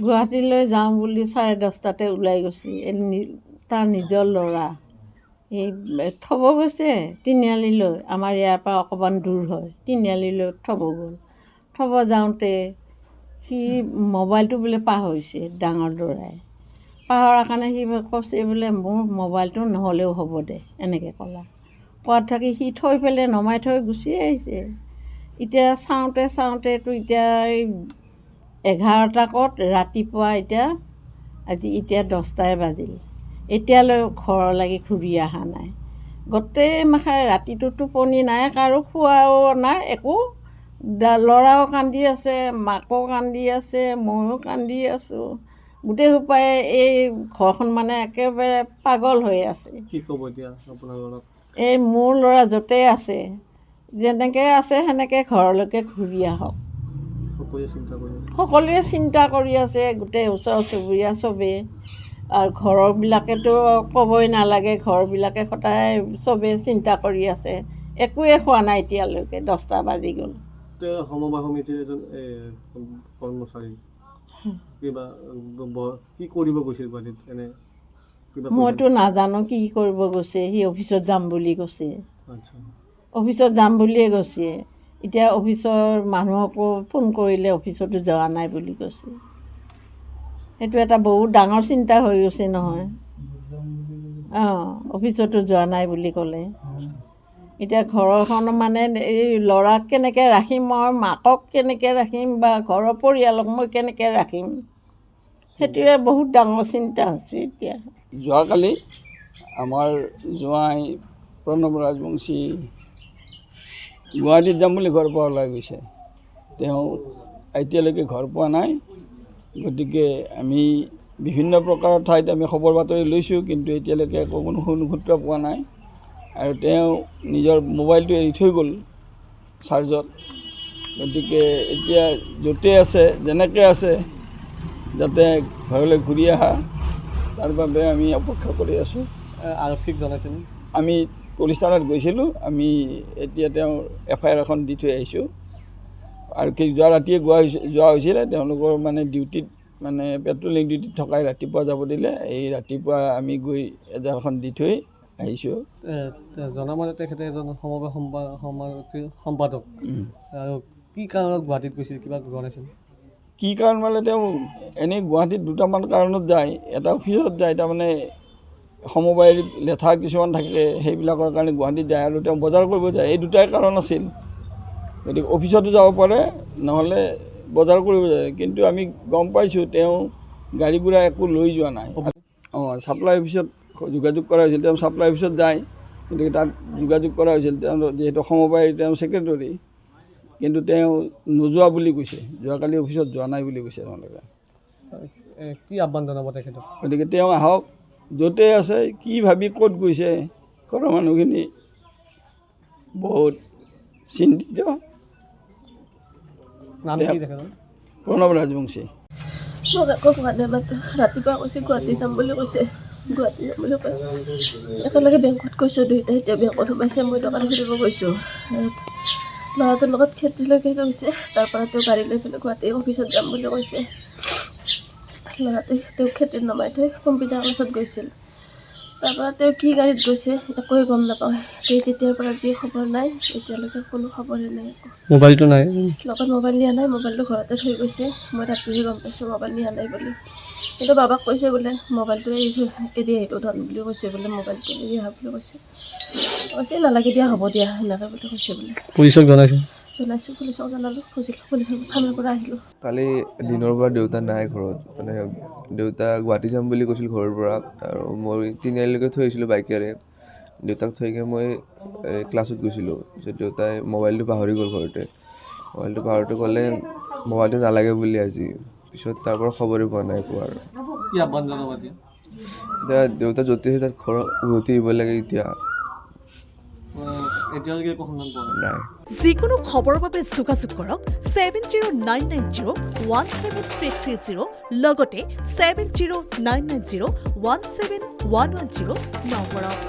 গুৱাহাটীলৈ যাওঁ বুলি 10:30 ওলাই গৈছে। তাৰ নিজৰ ল'ৰা এই থ'ব গৈছে তিনিআলিলৈ, আমাৰ ইয়াৰ পৰা অকণমান দূৰ হয়, তিনিআলিলৈ থ'ব গ'ল। থ'ব যাওঁতে সি মোবাইলটো বোলে পাহৰিছে, ডাঙৰ ল'ৰাই। পাহৰাৰ কাৰণে সি কৈছে বোলে মোৰ মোবাইলটো নহ'লেও হ'ব দে, এনেকৈ ক'লা। কোৱাত থাকি সি থৈ পেলাই নমাই থৈ গুচি আহিছে। এতিয়া চাওঁতেতো এতিয়া এই 11টা ক'ত ৰাতিপুৱা এতিয়া 10টাই বাজিল, এতিয়ালৈ ঘৰলৈকে ঘূৰি অহা নাই। গোটেই মাখাই ৰাতিটো টোপনি নাই, কাৰো খোৱাও নাই একো। ল'ৰাও কান্দি আছে, মাকো কান্দি আছে, ময়ো কান্দি আছোঁ। গোটেই সোপাই এই ঘৰখন মানে একেবাৰে পাগল হৈ আছে। কি ক'ব এতিয়া আপোনাৰ ল'ৰাক? এই মোৰ ল'ৰা য'তেই আছে, যেনেকৈ আছে সেনেকৈ ঘৰলৈকে ঘূৰি আহক। সকলোৱে চিন্তা কৰি আছে, গোটেই ওচৰ চুবুৰীয়া চবেই। আৰু ঘৰৰবিলাকেতো ক'বই নালাগে, ঘৰবিলাকে সদায় চবেই চিন্তা কৰি আছে। একোৱে খোৱা নাই এতিয়ালৈকে, 10টা বাজি গ'ল। সমবায় সমিতিৰ এজন কৰ্মচাৰী কিবা কি কৰিব গৈছিল গুৱাহাটীত এনে? মইতো নাজানো কি কৰিব গৈছে। সি অফিচত যাম বুলি কৈছে। আচ্ছা, অফিচত যাম বুলিয়ে গৈছে। এতিয়া অফিচৰ মানুহকো ফোন কৰিলে অফিচতো যোৱা নাই বুলি কৈছে। সেইটো এটা বহুত ডাঙৰ চিন্তা হৈ গৈছে নহয়। অফিচতো যোৱা নাই বুলি ক'লে। এতিয়া ঘৰখন মানে এই ল'ৰাক কেনেকৈ ৰাখিম, মই মাকক কেনেকৈ ৰাখিম বা ঘৰৰ পৰিয়ালক মই কেনেকৈ ৰাখিম, সেইটোৱে বহুত ডাঙৰ চিন্তা হৈছে এতিয়া। যোৱাকালি আমাৰ জোঁৱাই প্ৰণৱ ৰাজবংশী গুৱাহাটীত যাম বুলি ঘৰৰ পৰা ওলাই গৈছে। তেওঁ এতিয়ালৈকে ঘৰ পোৱা নাই। গতিকে আমি বিভিন্ন প্ৰকাৰৰ ঠাইত আমি খবৰ বাতৰি লৈছোঁ, কিন্তু এতিয়ালৈকে কোনো সূত্ৰ পোৱা নাই। আৰু তেওঁ নিজৰ মোবাইলটো এৰি থৈ গ'ল চাৰ্জত। গতিকে এতিয়া য'তে আছে, যেনেকৈ আছে, যাতে ঘৰলৈ ঘূৰি আহা, তাৰ বাবে আমি অপেক্ষা কৰি আছোঁ। আৰক্ষীক জনাইছিল? আমি পুলিচ থানাত গৈছিলোঁ। আমি এতিয়া তেওঁৰ FIR এখন দি থৈ আহিছোঁ। আৰক্ষীক যোৱা ৰাতিয়ে যোৱা হৈছিলে, তেওঁলোকৰ মানে ডিউটিত মানে পেট্ৰলিং ডিউটিত থকাই ৰাতিপুৱা যাব দিলে। এই ৰাতিপুৱা আমি গৈ এজাহাৰখন দি থৈ আহিছোঁ। জনামতে তেখেতে এজন সমবায় সমিতিৰ সম্পাদক। আৰু কি কাৰণত গুৱাহাটীত গৈছিল কিবা জনাইছিল? কি কাৰণ মানে তেওঁ এনেই গুৱাহাটীত দুটামান কাৰণত যায়। এটা অফিচত যায়, তাৰমানে সমবায়ৰ লেঠা কিছুমান থাকে, সেইবিলাকৰ কাৰণে গুৱাহাটীত যায়। আৰু তেওঁ বজাৰ কৰিব যায়। এই দুটাই কাৰণ আছিল। গতিকে অফিচতো যাব পাৰে, নহ'লে বজাৰ কৰিব যায়। কিন্তু আমি গম পাইছোঁ তেওঁ গাড়ী ঘোঁৰা একো লৈ যোৱা নাই। ছাপ্লাই অফিচত যোগাযোগ কৰা হৈছিল। তেওঁ ছাপ্লাই অফিচত যায়, গতিকে তাত যোগাযোগ কৰা হৈছিল। তেওঁ যিহেতু সমবায়ৰ তেওঁ ছেক্ৰেটৰী, কিন্তু তেওঁ নোযোৱা বুলি কৈছে। যোৱাকালি অফিচত যোৱা নাই বুলি কৈছে তেওঁলোকে। কি আহ্বান জনাব তেখেতক? গতিকে তেওঁ আহক, য'তে আছে, কি ভাবি ক'ত গৈছে, ঘৰৰ মানুহখিনি বহুত চিন্তিত। প্ৰণৱ ৰাজবংশী। মোক একো কোৱা নাই, মাত্ৰ ৰাতিপুৱা কৈছে গুৱাহাটী যাম বুলি কৈছে। গুৱাহাটী যাম বুলি কয়। একেলগে বেংকত গৈছোঁ দুয়োটাই। এতিয়া বেংকত সোমাইছে, মই দোকান খুলিব গৈছোঁ। ল'ৰাটোৰ লগত খেতিলৈকে গৈছে। তাৰপৰা তেওঁ গাড়ী লৈ পেলাই গুৱাহাটী অফিচত যাম বুলি কৈছে। ল'ৰাটোৱে তেওঁক খেতিত নমাই থৈ কম্পিউটাৰ ক্লাছত গৈছিল। তাৰপৰা তেওঁ কি গাড়ীত গৈছে একোৱে গম নাপাওঁ। তেতিয়াৰ পৰা যি খবৰ নাই, এতিয়ালৈকে কোনো খবৰেই নাই। মোবাইলটো নাই লগত, মোবাইল নিয়া নাই। মোবাইলটো ঘৰতে থৈ গৈছে। মই ৰাতিহে গম পাইছোঁ মোবাইল নিয়া নাই বুলি। কিন্তু বাবাক কৈছে বোলে মোবাইলটো এৰি আহিব ধন বুলি কৈছে বোলে। মোবাইলটো এৰি আহা বুলি কৈছে নালাগে দিয়া, হ'ব দিয়া, সেনেকৈ বুলি কৈছে বোলে। পুলিচক জনাইছোঁ? পুলিচক জনালোঁ। পুলিচৰ থানাৰ পৰা আহিলোঁ। কালি দিনৰ পৰা দেউতা নাই ঘৰত। মানে দেউতা গুৱাহাটী যাম বুলি কৈছিল ঘৰৰ পৰা, আৰু মই তিনিআলিলৈকে থৈ আহিছিলোঁ বাইকেৰে। দেউতাক থৈকে মই ক্লাছত গৈছিলোঁ। পিছত দেউতাই মোবাইলটো পাহৰি গ'ল ঘৰতে। মোবাইলটো পাহৰোঁতে ক'লে মোবাইলটো নালাগে বুলি আজি। পিছত তাৰ পৰা খবৰে পোৱা নাই একো আৰু। কি আহ্বান জনাব এতিয়া? দেউতা য'তে আছে তাত ঘৰ উভতি আহিব লাগে এতিয়া। এতিয়ালৈকে একো সন্ধান পোৱা নাই। যিকোনো খবৰৰ বাবে যোগাযোগ কৰক 7099017330 লগতে 7099017110 নম্বৰত।